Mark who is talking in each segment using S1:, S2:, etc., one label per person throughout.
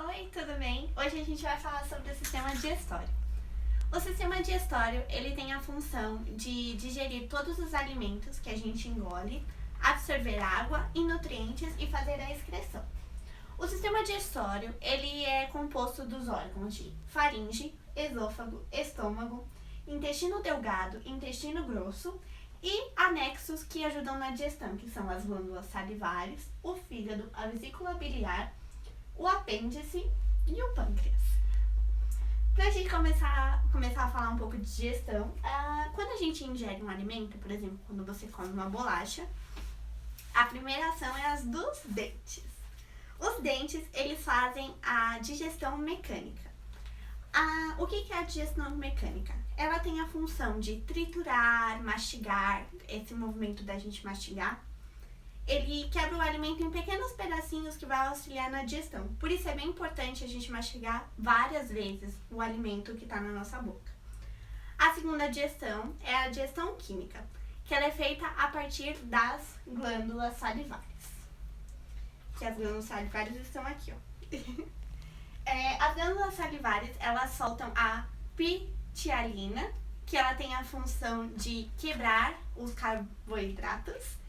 S1: Oi, tudo bem? Hoje a gente vai falar sobre o sistema digestório. O sistema digestório, ele tem a função de digerir todos os alimentos que a gente engole, absorver água e nutrientes e fazer a excreção. O sistema digestório, ele é composto dos órgãos de faringe, esôfago, estômago, intestino delgado, intestino grosso e anexos que ajudam na digestão, que são as glândulas salivares, o fígado, a vesícula biliar, o apêndice e o pâncreas. Pra gente começar a falar um pouco de digestão, quando a gente ingere um alimento, por exemplo, quando você come uma bolacha, a primeira ação é as dos dentes. Os dentes, eles fazem a digestão mecânica. O que é a digestão mecânica? Ela tem a função de triturar, mastigar, esse movimento da gente mastigar. Ele quebra o alimento em pequenos pedacinhos que vai auxiliar na digestão. Por isso é bem importante a gente mastigar várias vezes o alimento que está na nossa boca. A segunda digestão é a digestão química, que ela é feita a partir das glândulas salivares. Que as glândulas salivares estão aqui, ó. As glândulas salivares, elas soltam a pitialina, que ela tem a função de quebrar os carboidratos,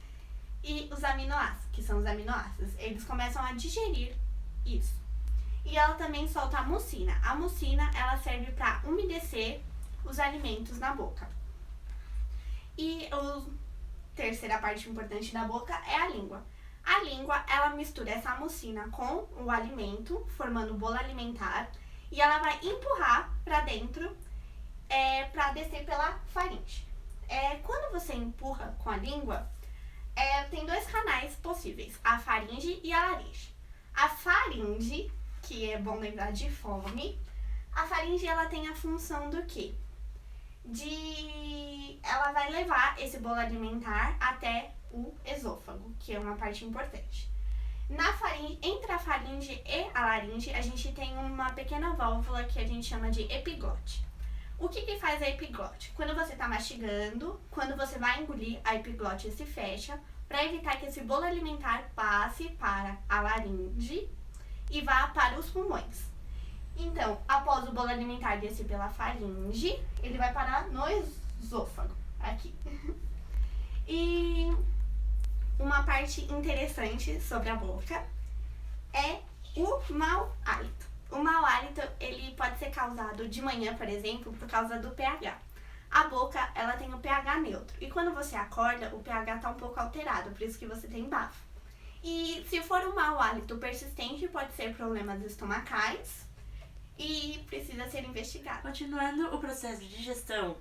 S1: e os aminoácidos, que são os aminoácidos, eles começam a digerir isso. E ela também solta a mucina. A mucina, ela serve para umedecer os alimentos na boca. E a terceira parte importante da boca é a língua. A língua, ela mistura essa mucina com o alimento, formando bolo alimentar, e ela vai empurrar para dentro para descer pela faringe. Quando você empurra com a língua, tem dois canais possíveis, a faringe e a laringe. A faringe, que é bom lembrar de fome, a faringe ela tem a função do quê? Ela vai levar esse bolo alimentar até o esôfago, que é uma parte importante. Entre a faringe e a laringe, a gente tem uma pequena válvula que a gente chama de epiglote. O que faz a epiglote? Quando você está mastigando, quando você vai engolir, a epiglote se fecha para evitar que esse bolo alimentar passe para a laringe e vá para os pulmões. Então, após o bolo alimentar descer pela faringe, ele vai parar no esôfago, aqui. E uma parte interessante sobre a boca é o mau hálito. O mau hálito, ele pode ser causado de manhã, por exemplo, por causa do pH. A boca, ela tem o pH neutro. E quando você acorda, o pH está um pouco alterado, por isso que você tem bafo. E se for um mau hálito persistente, pode ser problemas estomacais e precisa ser investigado.
S2: Continuando o processo de digestão,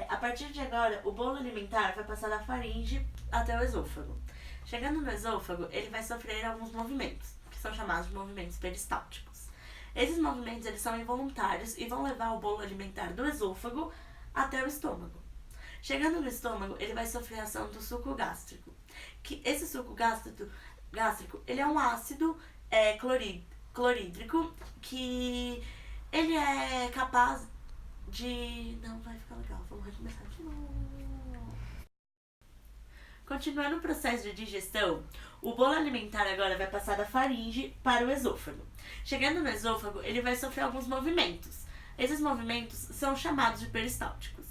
S2: a partir de agora, o bolo alimentar vai passar da faringe até o esôfago. Chegando no esôfago, ele vai sofrer alguns movimentos, que são chamados de movimentos peristálticos. Esses movimentos eles são involuntários e vão levar o bolo alimentar do esôfago até o estômago. Chegando no estômago, ele vai sofrer a ação do suco gástrico. Esse suco gástrico ele é um ácido clorídrico que ele é capaz de... Não vai ficar legal, vamos recomeçar de novo. Continuando o processo de digestão, o bolo alimentar agora vai passar da faringe para o esôfago. Chegando no esôfago, ele vai sofrer alguns movimentos. Esses movimentos são chamados de peristálticos.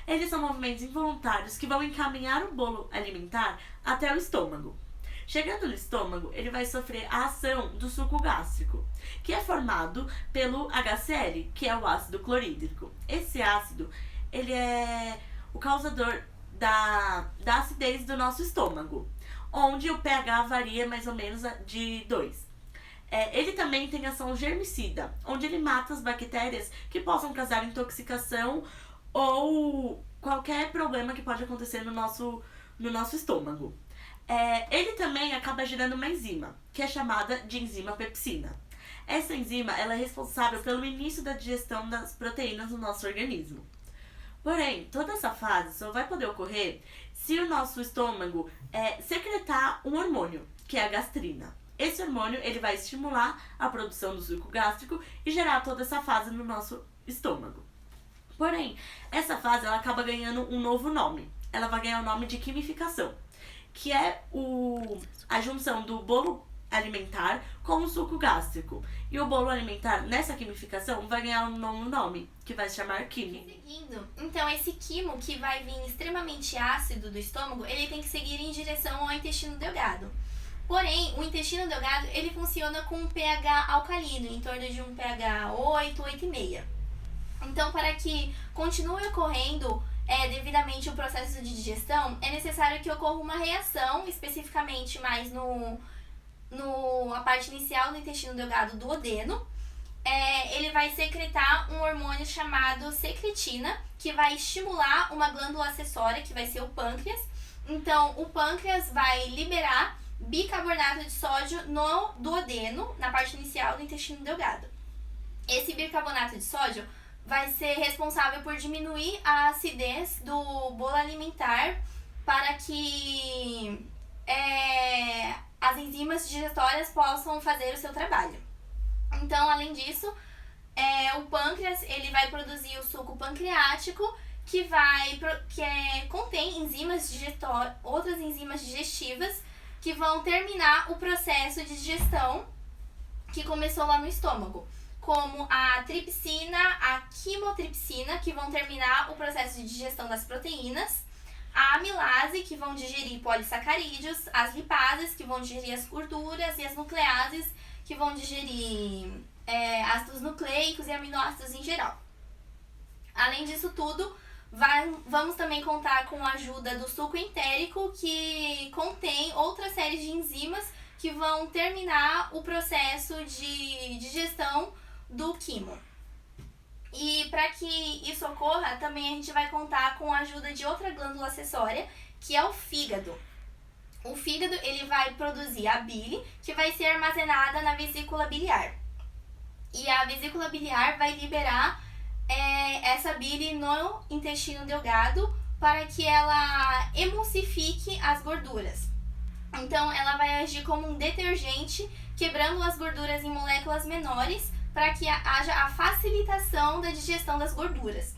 S2: Eles são movimentos involuntários que vão encaminhar o bolo alimentar até o estômago. Chegando no estômago, ele vai sofrer a ação do suco gástrico, que é formado pelo HCl, que é o ácido clorídrico. Esse ácido, ele é o causador da acidez do nosso estômago, onde o pH varia mais ou menos de 2. Ele também tem ação germicida, onde ele mata as bactérias que possam causar intoxicação ou qualquer problema que pode acontecer no nosso estômago. Ele também acaba gerando uma enzima, que é chamada de enzima pepsina. Essa enzima ela é responsável pelo início da digestão das proteínas no nosso organismo. Porém, toda essa fase só vai poder ocorrer se o nosso estômago secretar um hormônio, que é a gastrina. Esse hormônio ele vai estimular a produção do suco gástrico e gerar toda essa fase no nosso estômago. Porém, essa fase ela acaba ganhando um novo nome. Ela vai ganhar o nome de quimificação, que é a junção do bolo alimentar com o suco gástrico. E o bolo alimentar, nessa quimificação, vai ganhar um novo nome, que vai se chamar quimo.
S1: Seguindo, então esse quimo, que vai vir extremamente ácido do estômago, ele tem que seguir em direção ao intestino delgado. Porém, o intestino delgado, ele funciona com um pH alcalino, em torno de um pH 8, 8,5. Então, para que continue ocorrendo devidamente o processo de digestão, é necessário que ocorra uma reação, especificamente mais a parte inicial do intestino delgado, do duodeno. Ele vai secretar um hormônio chamado secretina, que vai estimular uma glândula acessória, que vai ser o pâncreas. Então, o pâncreas vai liberar bicarbonato de sódio no duodeno, na parte inicial do intestino delgado. Esse bicarbonato de sódio vai ser responsável por diminuir a acidez do bolo alimentar para que as enzimas digestórias possam fazer o seu trabalho. Então, além disso, o pâncreas ele vai produzir o suco pancreático, que contém outras enzimas digestivas que vão terminar o processo de digestão que começou lá no estômago, como a tripsina, a quimotripsina, que vão terminar o processo de digestão das proteínas, a amilase, que vão digerir polissacarídeos, as lipases, que vão digerir as gorduras, e as nucleases, que vão digerir ácidos nucleicos e aminoácidos em geral. Além disso tudo, vamos também contar com a ajuda do suco entérico, que contém outra série de enzimas que vão terminar o processo de digestão do quimo. E para que isso ocorra, também a gente vai contar com a ajuda de outra glândula acessória, que é o fígado. O fígado ele vai produzir a bile, que vai ser armazenada na vesícula biliar. E a vesícula biliar vai liberar essa bile no intestino delgado para que ela emulsifique as gorduras. Então, ela vai agir como um detergente, quebrando as gorduras em moléculas menores para que haja a facilitação da digestão das gorduras.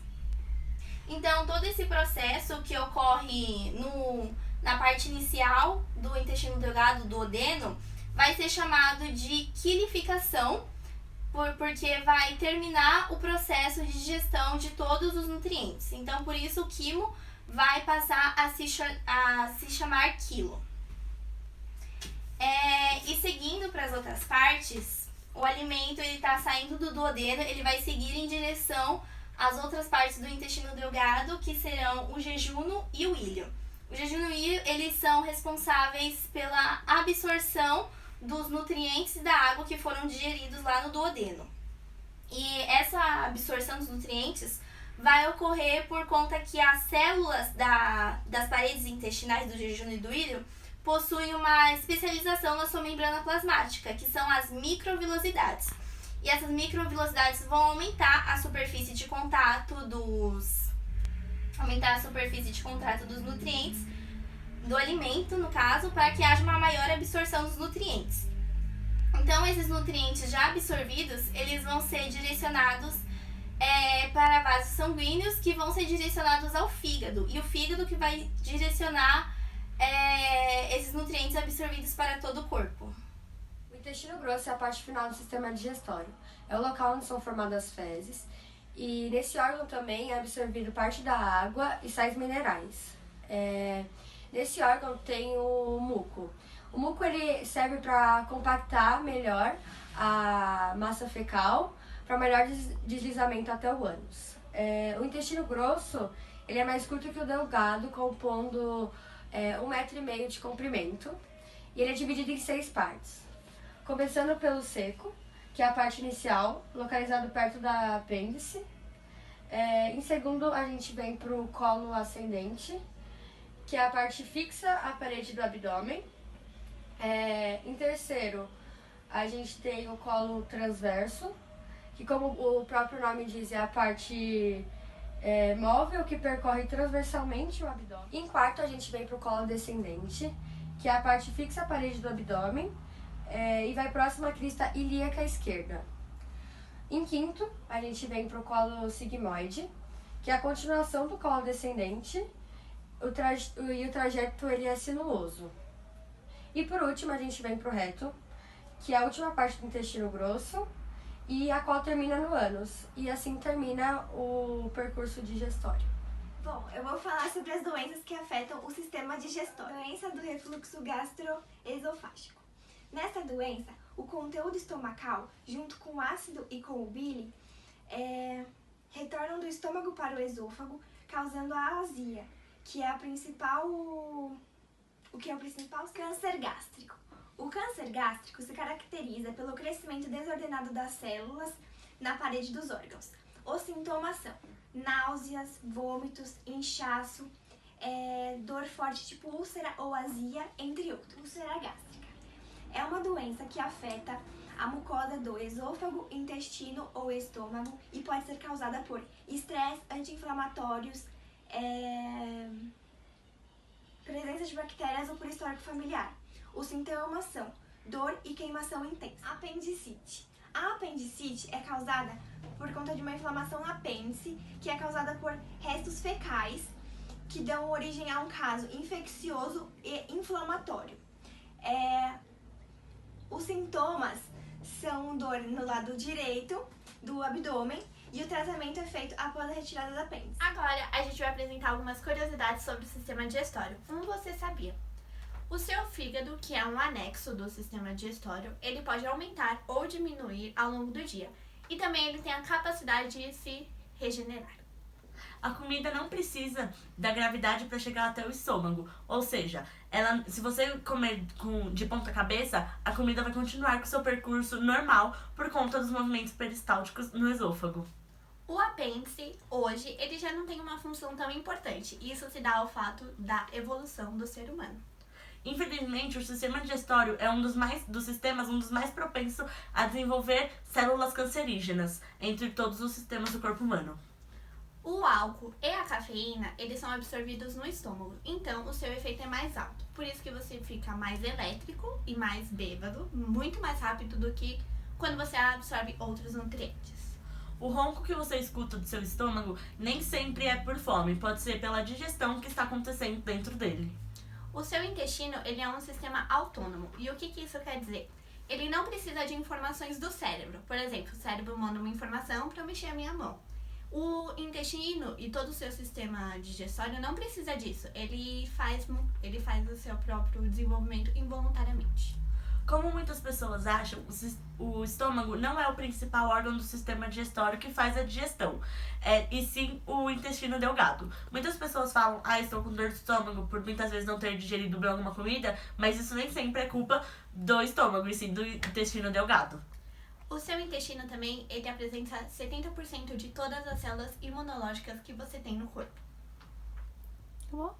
S1: Então, todo esse processo que ocorre na parte inicial do intestino delgado, do duodeno, vai ser chamado de quilificação, porque vai terminar o processo de digestão de todos os nutrientes. Então, por isso, o quimo vai passar a se chamar quilo. E seguindo para as outras partes, o alimento está saindo do duodeno, ele vai seguir em direção às outras partes do intestino delgado, que serão o jejuno e o íleo. O jejuno e o íleo, eles são responsáveis pela absorção dos nutrientes da água que foram digeridos lá no duodeno. E essa absorção dos nutrientes vai ocorrer por conta que as células das paredes intestinais do jejuno e do íleo possuem uma especialização na sua membrana plasmática, que são as microvilosidades. E essas microvilosidades vão aumentar a superfície de contato dos nutrientes do alimento, no caso, para que haja uma maior absorção dos nutrientes. Então, esses nutrientes já absorvidos, eles vão ser direcionados para vasos sanguíneos, que vão ser direcionados ao fígado. E o fígado que vai direcionar esses nutrientes absorvidos para todo o corpo.
S3: O intestino grosso é a parte final do sistema digestório. É o local onde são formadas as fezes. E nesse órgão também é absorvido parte da água e sais minerais. Nesse órgão tem o muco. O muco ele serve para compactar melhor a massa fecal, para melhor deslizamento até o ânus. O intestino grosso ele é mais curto que o delgado, compondo 1,5 metro de comprimento. E ele é dividido em 6 partes. Começando pelo seco, que é a parte inicial, localizado perto da apêndice. Em segundo, a gente vem para o colo ascendente, que é a parte fixa à parede do abdômen. Em terceiro, a gente tem o colo transverso, que como o próprio nome diz, é a parte móvel que percorre transversalmente o abdômen. Em quarto, a gente vem para o colo descendente, que é a parte fixa à parede do abdômen, e vai próximo à crista ilíaca esquerda. Em quinto, a gente vem para o colo sigmoide, que é a continuação do colo descendente, e o trajeto ele é sinuoso. E por último, a gente vem para o reto, que é a última parte do intestino grosso, e a qual termina no ânus. E assim termina o percurso digestório.
S4: Bom, eu vou falar sobre as doenças que afetam o sistema digestório. Doença do refluxo gastroesofágico. Nessa doença, o conteúdo estomacal, junto com o ácido e com o bile, retornam do estômago para o esôfago, causando a azia, que é o principal câncer gástrico. O câncer gástrico se caracteriza pelo crescimento desordenado das células na parede dos órgãos. Os sintomas são náuseas, vômitos, inchaço, dor forte tipo úlcera ou azia, entre outros. Úlcera gástrica é uma doença que afeta a mucosa do esôfago, intestino ou estômago e pode ser causada por estresse, anti-inflamatórios, presença de bactérias ou por histórico familiar. Os sintomas são dor e queimação intensa. Apendicite. A apendicite é causada por conta de uma inflamação no apêndice, que é causada por restos fecais, que dão origem a um caso infeccioso e inflamatório. Os sintomas são dor no lado direito do abdômen e o tratamento é feito após a retirada do apêndice.
S1: Agora a gente vai apresentar algumas curiosidades sobre o sistema digestório. Você sabia? O seu fígado, que é um anexo do sistema digestório, ele pode aumentar ou diminuir ao longo do dia. E também ele tem a capacidade de se regenerar.
S2: A comida não precisa da gravidade para chegar até o estômago. Ou seja, se você comer de ponta cabeça, a comida vai continuar com o seu percurso normal por conta dos movimentos peristálticos no esôfago.
S1: O apêndice, hoje, ele já não tem uma função tão importante. Isso se dá ao fato da evolução do ser humano.
S2: Infelizmente, o sistema digestório é um dos mais propensos a desenvolver células cancerígenas entre todos os sistemas do corpo humano.
S1: O álcool e a cafeína, eles são absorvidos no estômago, então o seu efeito é mais alto. Por isso que você fica mais elétrico e mais bêbado, muito mais rápido do que quando você absorve outros nutrientes.
S2: O ronco que você escuta do seu estômago nem sempre é por fome, pode ser pela digestão que está acontecendo dentro dele.
S1: O seu intestino, ele é um sistema autônomo. E o que isso quer dizer? Ele não precisa de informações do cérebro. Por exemplo, o cérebro manda uma informação para eu mexer a minha mão. O intestino e todo o seu sistema digestório não precisa disso. Ele faz o seu próprio desenvolvimento involuntariamente.
S2: Como muitas pessoas acham, o estômago não é o principal órgão do sistema digestório que faz a digestão, e sim o intestino delgado. Muitas pessoas falam, estou com dor de estômago por muitas vezes não ter digerido bem alguma comida, mas isso nem sempre é culpa do estômago, e sim do intestino delgado.
S1: O seu intestino também, ele apresenta 70% de todas as células imunológicas que você tem no corpo.
S2: Tá bom?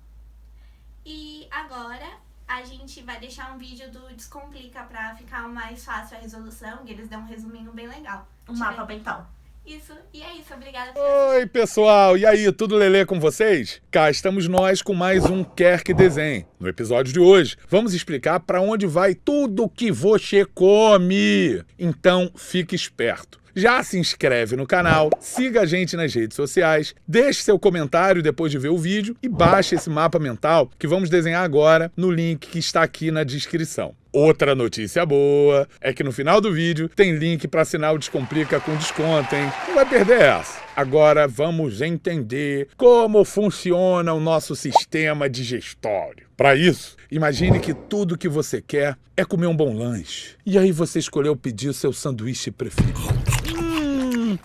S1: E agora a gente vai deixar um vídeo do Descomplica pra ficar mais fácil a resolução, e eles dão um resuminho bem legal.
S2: Um mapa mental.
S1: Isso, e é isso, obrigada.
S5: Oi, pessoal, e aí, tudo lelê com vocês? Cá estamos nós com mais um Quer Que Desenhe. No episódio de hoje, vamos explicar para onde vai tudo que você come. Então, fique esperto. Já se inscreve no canal, siga a gente nas redes sociais, deixe seu comentário depois de ver o vídeo e baixe esse mapa mental que vamos desenhar agora no link que está aqui na descrição. Outra notícia boa é que no final do vídeo tem link para assinar o Descomplica com desconto, hein? Não vai perder essa. Agora vamos entender como funciona o nosso sistema digestório. Para isso, imagine que tudo que você quer é comer um bom lanche. E aí você escolheu pedir o seu sanduíche preferido.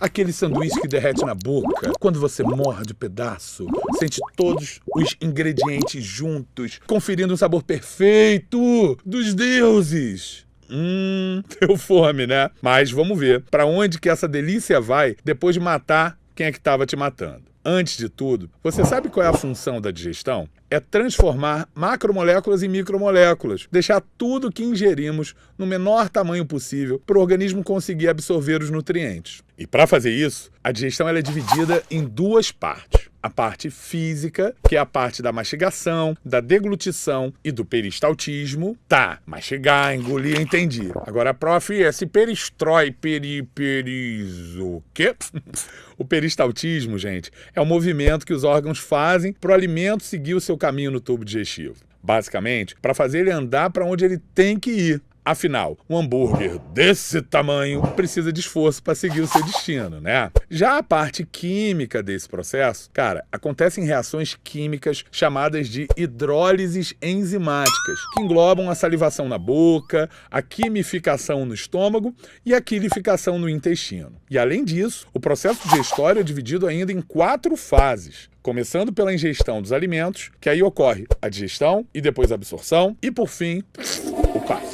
S5: Aquele sanduíche que derrete na boca quando você morde o pedaço, sente todos os ingredientes juntos, conferindo um sabor perfeito dos deuses. Deu fome, né? Mas vamos ver para onde que essa delícia vai depois de matar quem é que estava te matando. Antes de tudo, você sabe qual é a função da digestão? É transformar macromoléculas em micromoléculas, deixar tudo que ingerimos no menor tamanho possível para o organismo conseguir absorver os nutrientes. E para fazer isso, a digestão ela é dividida em duas partes. A parte física, que é a parte da mastigação, da deglutição e do peristaltismo. Tá, mastigar, engolir, entendi. Agora, prof, esse peristrói, o quê? O peristaltismo, gente, é o movimento que os órgãos fazem para o alimento seguir o seu caminho no tubo digestivo. Basicamente, para fazer ele andar para onde ele tem que ir. Afinal, um hambúrguer desse tamanho precisa de esforço para seguir o seu destino, né? Já a parte química desse processo, cara, acontecem reações químicas chamadas de hidrólises enzimáticas, que englobam a salivação na boca, a quimificação no estômago e a quilificação no intestino. E além disso, o processo digestório é dividido ainda em 4 fases. Começando pela ingestão dos alimentos, que aí ocorre a digestão e depois a absorção e, por fim,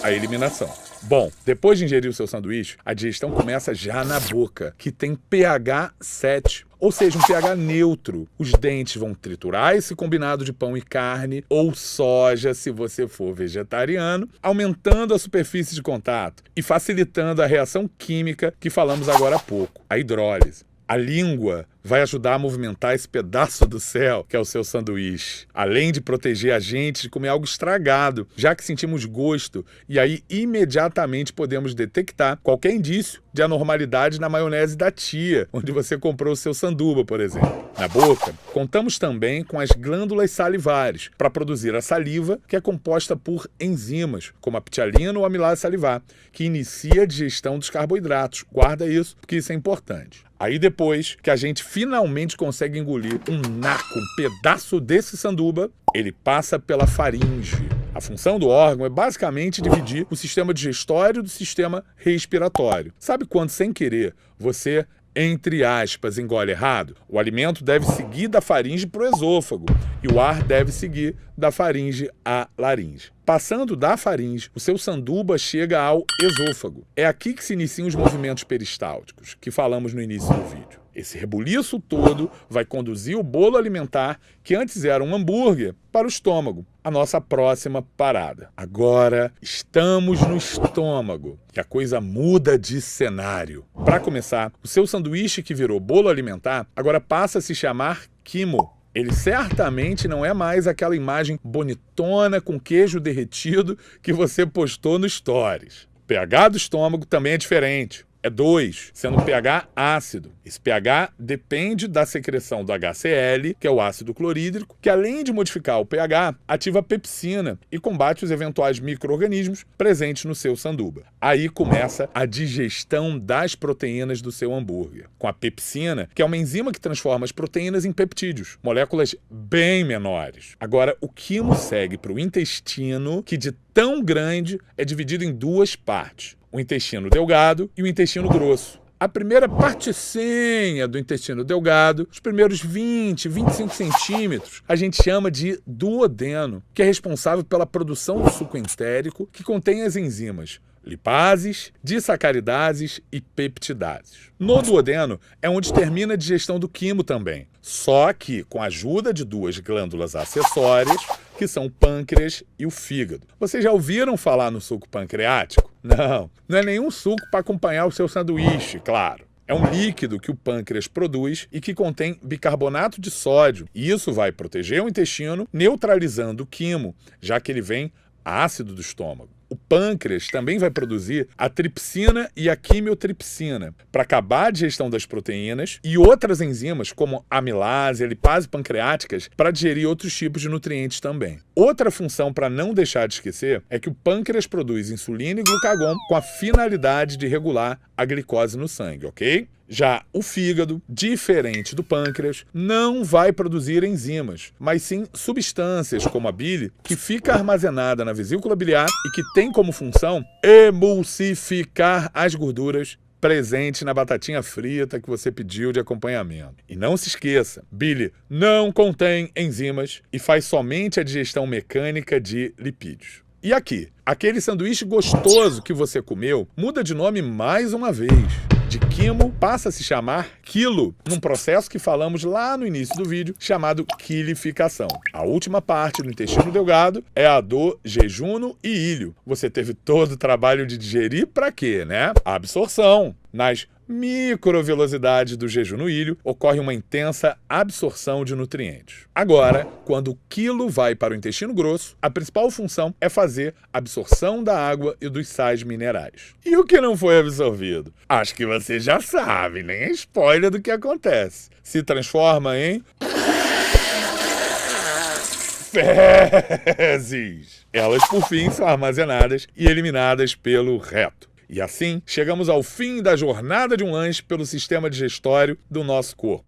S5: a eliminação. Bom, depois de ingerir o seu sanduíche, a digestão começa já na boca, que tem pH 7, ou seja, um pH neutro. Os dentes vão triturar esse combinado de pão e carne, ou soja, se você for vegetariano, aumentando a superfície de contato e facilitando a reação química que falamos agora há pouco, a hidrólise. A língua vai ajudar a movimentar esse pedaço do céu, que é o seu sanduíche. Além de proteger a gente de comer algo estragado, já que sentimos gosto, e aí imediatamente podemos detectar qualquer indício de anormalidade na maionese da tia, onde você comprou o seu sanduba, por exemplo. Na boca, contamos também com as glândulas salivares, para produzir a saliva, que é composta por enzimas, como a ptialina ou a amilase salivar, que inicia a digestão dos carboidratos. Guarda isso, porque isso é importante. Aí depois que a gente finalmente consegue engolir um naco, um pedaço desse sanduba, ele passa pela faringe. A função do órgão é basicamente dividir o sistema digestório do sistema respiratório. Sabe quando, sem querer, você, entre aspas, engole errado? O alimento deve seguir da faringe para o esôfago e o ar deve seguir da faringe à laringe. Passando da faringe, o seu sanduba chega ao esôfago. É aqui que se iniciam os movimentos peristálticos, que falamos no início do vídeo. Esse rebuliço todo vai conduzir o bolo alimentar, que antes era um hambúrguer, para o estômago, a nossa próxima parada. Agora estamos no estômago, que a coisa muda de cenário. Para começar, o seu sanduíche que virou bolo alimentar agora passa a se chamar quimo. Ele certamente não é mais aquela imagem bonitona com queijo derretido que você postou no Stories. O pH do estômago também é diferente. É 2, sendo pH ácido. Esse pH depende da secreção do HCl, que é o ácido clorídrico, que além de modificar o pH, ativa a pepsina e combate os eventuais micro-organismos presentes no seu sanduba. Aí começa a digestão das proteínas do seu hambúrguer, com a pepsina, que é uma enzima que transforma as proteínas em peptídeos, moléculas bem menores. Agora, o quimo segue para o intestino, que de tão grande é dividido em 2 partes. O intestino delgado e o intestino grosso. A primeira partezinha do intestino delgado, os primeiros 20, 25 centímetros, a gente chama de duodeno, que é responsável pela produção do suco entérico, que contém as enzimas lipases, disacaridases e peptidases. No duodeno é onde termina a digestão do quimo também, só que com a ajuda de 2 glândulas acessórias, que são o pâncreas e o fígado. Vocês já ouviram falar no suco pancreático? Não é nenhum suco para acompanhar o seu sanduíche, claro. É um líquido que o pâncreas produz e que contém bicarbonato de sódio. E isso vai proteger o intestino, neutralizando o quimo, já que ele vem ácido do estômago. O pâncreas também vai produzir a tripsina e a quimiotripsina para acabar a digestão das proteínas e outras enzimas como a amilase, a lipase pancreáticas para digerir outros tipos de nutrientes também. Outra função para não deixar de esquecer é que o pâncreas produz insulina e glucagon com a finalidade de regular a glicose no sangue, ok? Já o fígado, diferente do pâncreas, não vai produzir enzimas, mas sim substâncias como a bile, que fica armazenada na vesícula biliar e que tem como função emulsificar as gorduras presentes na batatinha frita que você pediu de acompanhamento. E não se esqueça, bile não contém enzimas e faz somente a digestão mecânica de lipídios. E aqui, aquele sanduíche gostoso que você comeu muda de nome mais uma vez. De quimo passa a se chamar quilo, num processo que falamos lá no início do vídeo, chamado quilificação. A última parte do intestino delgado é a do jejuno e ilho. Você teve todo o trabalho de digerir para quê, né? A absorção. Nas microvelocidades do jejuno-ilho, ocorre uma intensa absorção de nutrientes. Agora, quando o quilo vai para o intestino grosso, a principal função é fazer a absorção da água e dos sais minerais. E o que não foi absorvido? Acho que você já sabe, nem é spoiler do que acontece. Se transforma em fezes. Elas, por fim, são armazenadas e eliminadas pelo reto. E assim, chegamos ao fim da jornada de um lanche pelo sistema digestório do nosso corpo.